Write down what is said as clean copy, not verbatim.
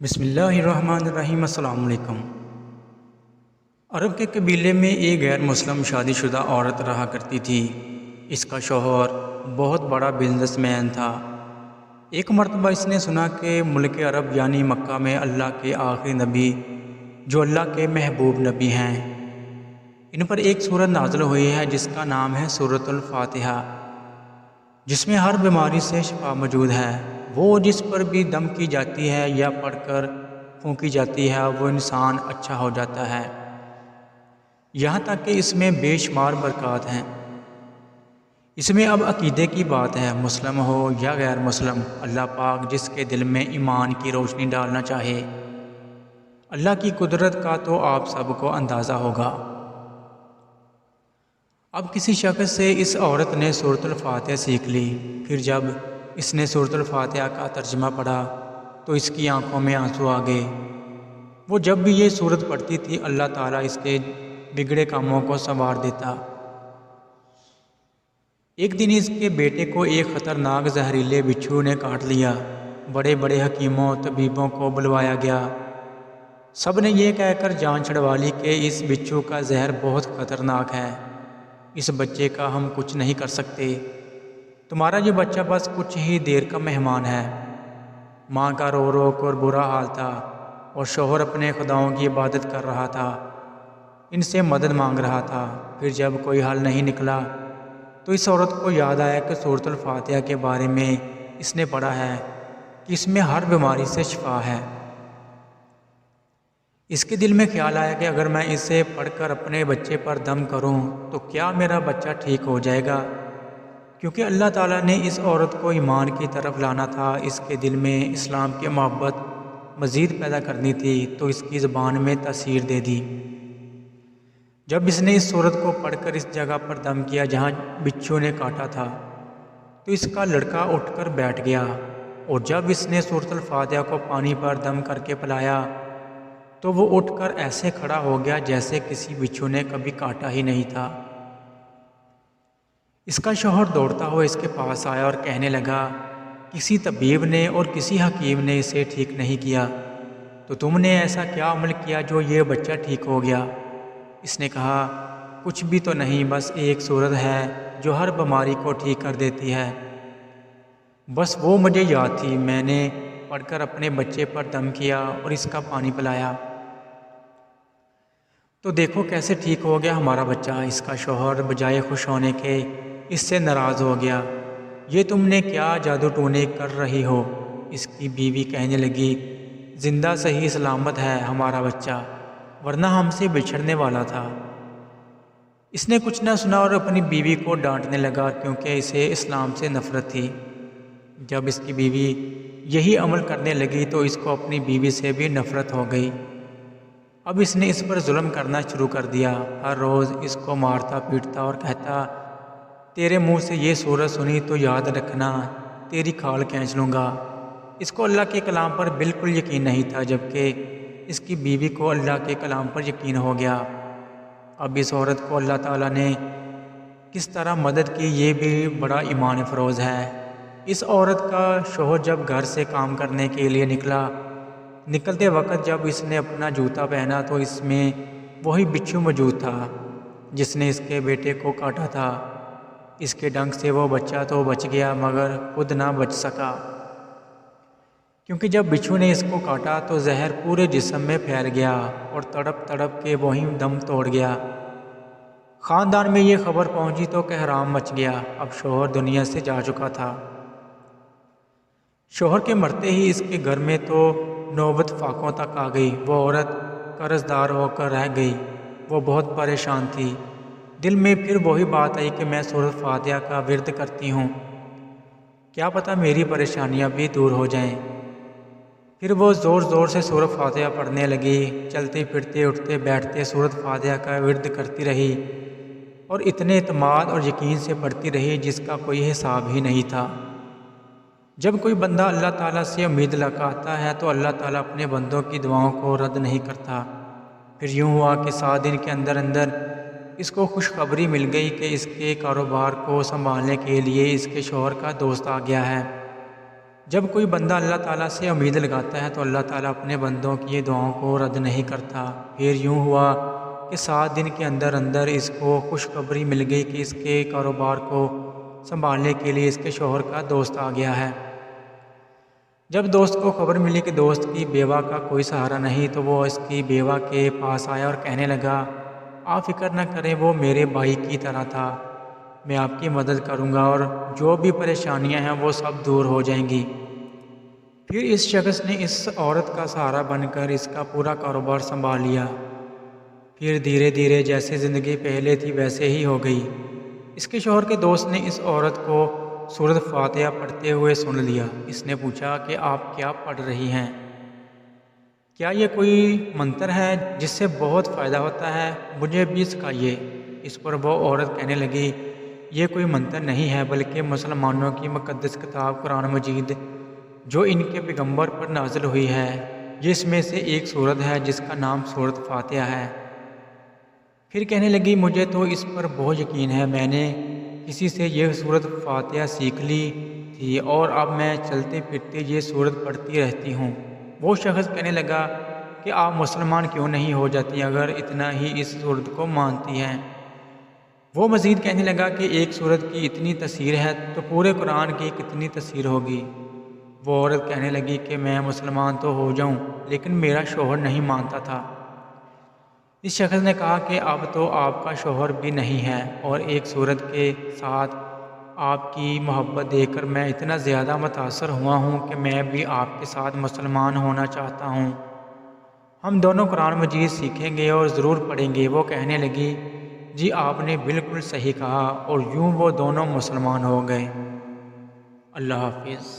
بسم اللہ الرحمن الرحیم۔ السلام علیکم۔ عرب کے قبیلے میں ایک غیر مسلم شادی شدہ عورت رہا کرتی تھی۔ اس کا شوہر بہت بڑا بزنس مین تھا۔ ایک مرتبہ اس نے سنا کہ ملک عرب یعنی مکہ میں اللہ کے آخری نبی جو اللہ کے محبوب نبی ہیں، ان پر ایک سورت نازل ہوئی ہے جس کا نام ہے سورۃ الفاتحہ، جس میں ہر بیماری سے شفا موجود ہے۔ وہ جس پر بھی دم کی جاتی ہے یا پڑھ کر پھونکی جاتی ہے وہ انسان اچھا ہو جاتا ہے، یہاں تک کہ اس میں بے شمار برکات ہیں۔ اس میں اب عقیدے کی بات ہے، مسلم ہو یا غیر مسلم، اللہ پاک جس کے دل میں ایمان کی روشنی ڈالنا چاہے، اللہ کی قدرت کا تو آپ سب کو اندازہ ہوگا۔ اب کسی شخص سے اس عورت نے سورۃ الفاتحہ سیکھ لی، پھر جب اس نے سورۃ الفاتحہ کا ترجمہ پڑھا تو اس کی آنکھوں میں آنسو آ گئے۔ وہ جب بھی یہ سورت پڑھتی تھی اللہ تعالیٰ اس کے بگڑے کاموں کو سنوار دیتا۔ ایک دن اس کے بیٹے کو ایک خطرناک زہریلے بچھو نے کاٹ لیا۔ بڑے بڑے حکیموں طبیبوں کو بلوایا گیا، سب نے یہ کہہ کر جان چھڑوا لی کہ اس بچھو کا زہر بہت خطرناک ہے، اس بچے کا ہم کچھ نہیں کر سکتے، تمہارا یہ بچہ بس کچھ ہی دیر کا مہمان ہے۔ ماں کا رو رو کر برا حال تھا اور شوہر اپنے خداؤں کی عبادت کر رہا تھا، ان سے مدد مانگ رہا تھا۔ پھر جب کوئی حل نہیں نکلا تو اس عورت کو یاد آیا کہ سورۃ الفاتحہ کے بارے میں اس نے پڑھا ہے کہ اس میں ہر بیماری سے شفا ہے۔ اس کے دل میں خیال آیا کہ اگر میں اسے پڑھ کر اپنے بچے پر دم کروں تو کیا میرا بچہ ٹھیک ہو جائے گا؟ کیونکہ اللہ تعالیٰ نے اس عورت کو ایمان کی طرف لانا تھا، اس کے دل میں اسلام کی محبت مزید پیدا کرنی تھی، تو اس کی زبان میں تاثیر دے دی۔ جب اس نے اس سورت کو پڑھ کر اس جگہ پر دم کیا جہاں بچھو نے کاٹا تھا تو اس کا لڑکا اٹھ کر بیٹھ گیا، اور جب اس نے سورۃ الفاتحہ کو پانی پر دم کر کے پلایا تو وہ اٹھ کر ایسے کھڑا ہو گیا جیسے کسی بچھو نے کبھی کاٹا ہی نہیں تھا۔ اس کا شوہر دوڑتا ہوا اس کے پاس آیا اور کہنے لگا، کسی طبیب نے اور کسی حکیم نے اسے ٹھیک نہیں کیا، تو تم نے ایسا کیا عمل کیا جو یہ بچہ ٹھیک ہو گیا؟ اس نے کہا، کچھ بھی تو نہیں، بس ایک سورت ہے جو ہر بیماری کو ٹھیک کر دیتی ہے، بس وہ مجھے یاد تھی، میں نے پڑھ کر اپنے بچے پر دم کیا اور اس کا پانی پلایا، تو دیکھو کیسے ٹھیک ہو گیا ہمارا بچہ۔ اس کا شوہر بجائے خوش ہونے کے اس سے ناراض ہو گیا، یہ تم نے کیا جادو ٹونے کر رہی ہو؟ اس کی بیوی کہنے لگی، زندہ صحیح سلامت ہے ہمارا بچہ، ورنہ ہم سے بچھڑنے والا تھا۔ اس نے کچھ نہ سنا اور اپنی بیوی کو ڈانٹنے لگا کیونکہ اسے اسلام سے نفرت تھی۔ جب اس کی بیوی یہی عمل کرنے لگی تو اس کو اپنی بیوی سے بھی نفرت ہو گئی۔ اب اس نے اس پر ظلم کرنا شروع کر دیا، ہر روز اس کو مارتا پیٹتا اور کہتا، تیرے منہ سے یہ سورت سنی تو یاد رکھنا تیری کھال کھینچ لوں گا۔ اس کو اللہ کے کلام پر بالکل یقین نہیں تھا، جبکہ اس کی بیوی کو اللہ کے کلام پر یقین ہو گیا۔ اب اس عورت کو اللہ تعالیٰ نے کس طرح مدد کی یہ بھی بڑا ایمان افروز ہے۔ اس عورت کا شوہر جب گھر سے کام کرنے کے لیے نکلتے وقت جب اس نے اپنا جوتا پہنا تو اس میں وہی بچھو موجود تھا جس نے اس کے بیٹے کو کاٹا تھا۔ اس کے ڈنک سے وہ بچہ تو بچ گیا مگر خود نہ بچ سکا، کیونکہ جب بچھو نے اس کو کاٹا تو زہر پورے جسم میں پھیل گیا اور تڑپ تڑپ کے وہیں دم توڑ گیا۔ خاندان میں یہ خبر پہنچی تو کہرام مچ گیا، اب شوہر دنیا سے جا چکا تھا۔ شوہر کے مرتے ہی اس کے گھر میں تو نوبت فاقوں تک آ گئی، وہ عورت قرض دار ہو کر رہ گئی، وہ بہت پریشان تھی۔ دل میں پھر وہی بات آئی کہ میں سورۃ فاتحہ کا ورد کرتی ہوں، کیا پتہ میری پریشانیاں بھی دور ہو جائیں۔ پھر وہ زور زور سے سورۃ فاتحہ پڑھنے لگی، چلتے پھرتے اٹھتے بیٹھتے سورۃ فاتحہ کا ورد کرتی رہی اور اتنے اعتماد اور یقین سے پڑھتی رہی جس کا کوئی حساب ہی نہیں تھا۔ جب کوئی بندہ اللہ تعالیٰ سے امید لگاتا ہے تو اللہ تعالیٰ اپنے بندوں کی دعاؤں کو رد نہیں کرتا۔ پھر یوں ہوا کہ 7 دن کے اندر اس کو خوشخبری مل گئی کہ اس کے کاروبار کو سنبھالنے کے لیے اس کے شوہر کا دوست آ گیا ہے۔ جب کوئی بندہ اللہ تعالیٰ سے امید لگاتا ہے تو اللہ تعالیٰ اپنے بندوں کی دعاؤں کو رد نہیں کرتا۔ پھر یوں ہوا کہ 7 دن کے اندر اندر اس کو خوشخبری مل گئی کہ اس کے کاروبار کو سنبھالنے کے لیے اس کے شوہر کا دوست آ گیا ہے۔ جب دوست کو خبر ملی کہ دوست کی بیوہ کا کوئی سہارا نہیں تو وہ اس کی بیوہ کے پاس آیا اور کہنے لگا، آپ فکر نہ کریں، وہ میرے بھائی کی طرح تھا، میں آپ کی مدد کروں گا اور جو بھی پریشانیاں ہیں وہ سب دور ہو جائیں گی۔ پھر اس شخص نے اس عورت کا سہارا بن کر اس کا پورا کاروبار سنبھال لیا۔ پھر دھیرے دھیرے جیسے زندگی پہلے تھی ویسے ہی ہو گئی۔ اس کے شوہر کے دوست نے اس عورت کو سورۃ فاتحہ پڑھتے ہوئے سن لیا۔ اس نے پوچھا کہ آپ کیا پڑھ رہی ہیں؟ کیا یہ کوئی منتر ہے جس سے بہت فائدہ ہوتا ہے؟ مجھے بھی سکھائیے۔ اس پر وہ عورت کہنے لگی، یہ کوئی منتر نہیں ہے بلکہ مسلمانوں کی مقدس کتاب قرآن مجید جو ان کے پیغمبر پر نازل ہوئی ہے، جس میں سے ایک سورت ہے جس کا نام سورۃ فاتحہ ہے۔ پھر کہنے لگی، مجھے تو اس پر بہت یقین ہے، میں نے کسی سے یہ سورۃ فاتحہ سیکھ لی تھی اور اب میں چلتے پھرتے یہ سورت پڑھتی رہتی ہوں۔ وہ شخص کہنے لگا کہ آپ مسلمان کیوں نہیں ہو جاتی اگر اتنا ہی اس سورت کو مانتی ہیں؟ وہ مزید کہنے لگا کہ ایک سورت کی اتنی تاثیر ہے تو پورے قرآن کی کتنی تاثیر ہوگی؟ وہ عورت کہنے لگی کہ میں مسلمان تو ہو جاؤں لیکن میرا شوہر نہیں مانتا تھا۔ اس شخص نے کہا کہ اب تو آپ کا شوہر بھی نہیں ہے اور ایک سورت کے ساتھ آپ کی محبت دیکھ کر میں اتنا زیادہ متاثر ہوا ہوں کہ میں بھی آپ کے ساتھ مسلمان ہونا چاہتا ہوں۔ ہم دونوں قرآن مجید سیکھیں گے اور ضرور پڑھیں گے۔ وہ کہنے لگی، جی آپ نے بالکل صحیح کہا، اور یوں وہ دونوں مسلمان ہو گئے۔ اللہ حافظ۔